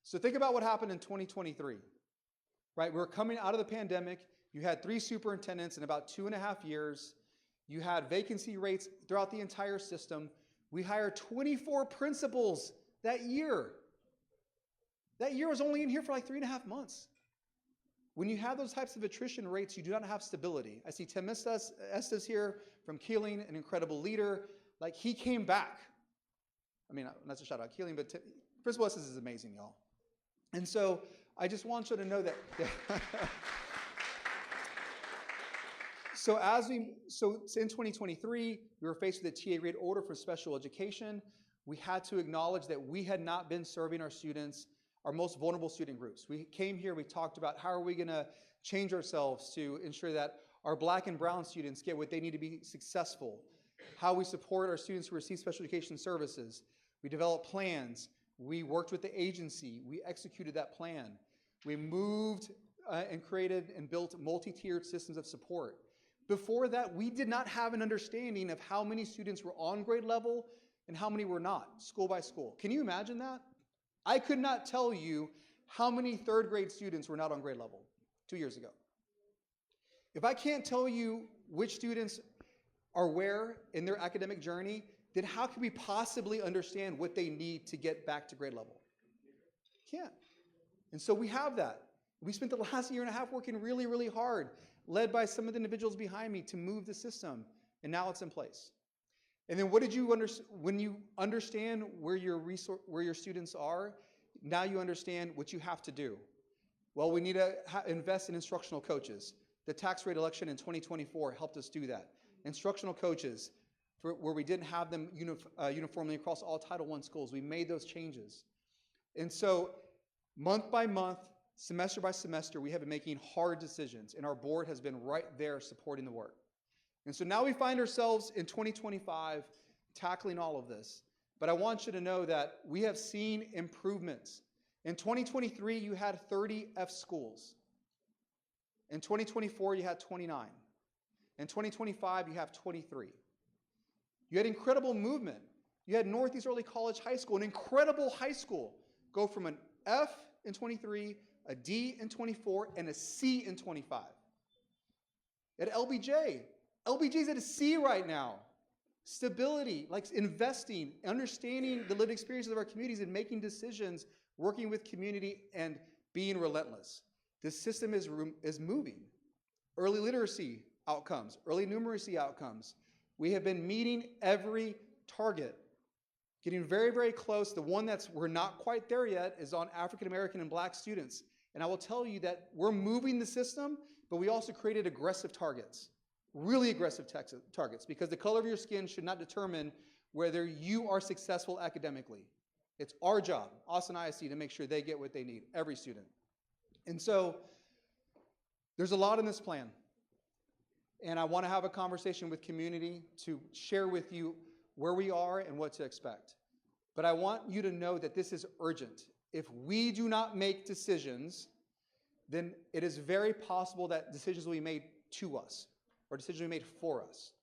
So think about what happened in 2023, right? We're coming out of the pandemic. You had 3 superintendents in about 2.5 years. You had vacancy rates throughout the entire system. We hired 24 principals that year. That year was only in here for like 3.5 months. When you have those types of attrition rates, you do not have stability. I see Tim Estes here from Keeling, an incredible leader. Like, he came back. I mean, not to shout out Keeling, but Principal Estes is amazing, y'all. And so I just want you to know that. So in 2023, we were faced with a TA grade order for special education. We had to acknowledge that we had not been serving our students, our most vulnerable student groups. We came here, we talked about how are we going to change ourselves to ensure that our Black and brown students get what they need to be successful, how we support our students who receive special education services. We developed plans. We worked with the agency. We executed that plan. We moved and created and built multi-tiered systems of support. Before that, we did not have an understanding of how many students were on grade level and how many were not, school by school. Can you imagine that? I could not tell you how many 3rd grade students were not on grade level 2 years ago. If I can't tell you which students are where in their academic journey, then how can we possibly understand what they need to get back to grade level? Can't. And so we have that. We spent the last 1.5 years working really, really hard, led by some of the individuals behind me, to move the system, and now it's in place. And then what did you understand? When you understand where your students are, now you understand what you have to do. Well, we need to invest in instructional coaches. The tax rate election in 2024 helped us do that. Instructional coaches, where we didn't have them uniformly across all Title I schools, we made those changes. And so month by month, semester by semester, we have been making hard decisions, and our board has been right there supporting the work. And so now we find ourselves in 2025 tackling all of this. But I want you to know that we have seen improvements. In 2023, you had 30 F schools. In 2024, you had 29. In 2025, you have 23. You had incredible movement. You had Northeast Early College High School, an incredible high school, go from an F in 23, a D in 24, and a C in 25. At LBJ's at a C right now. Stability, like investing, understanding the lived experiences of our communities and making decisions, working with community and being relentless. This system is moving. Early literacy outcomes, early numeracy outcomes. We have been meeting every target, getting very, very close. The one we're not quite there yet is on African American and Black students. And I will tell you that we're moving the system, but we also created aggressive targets. Really aggressive targets, because the color of your skin should not determine whether you are successful academically. It's our job, Austin ISD, to make sure they get what they need, every student. And so there's a lot in this plan. And I want to have a conversation with community to share with you where we are and what to expect. But I want you to know that this is urgent. If we do not make decisions, then it is very possible that decisions will be made to us, or decisions will be made for us.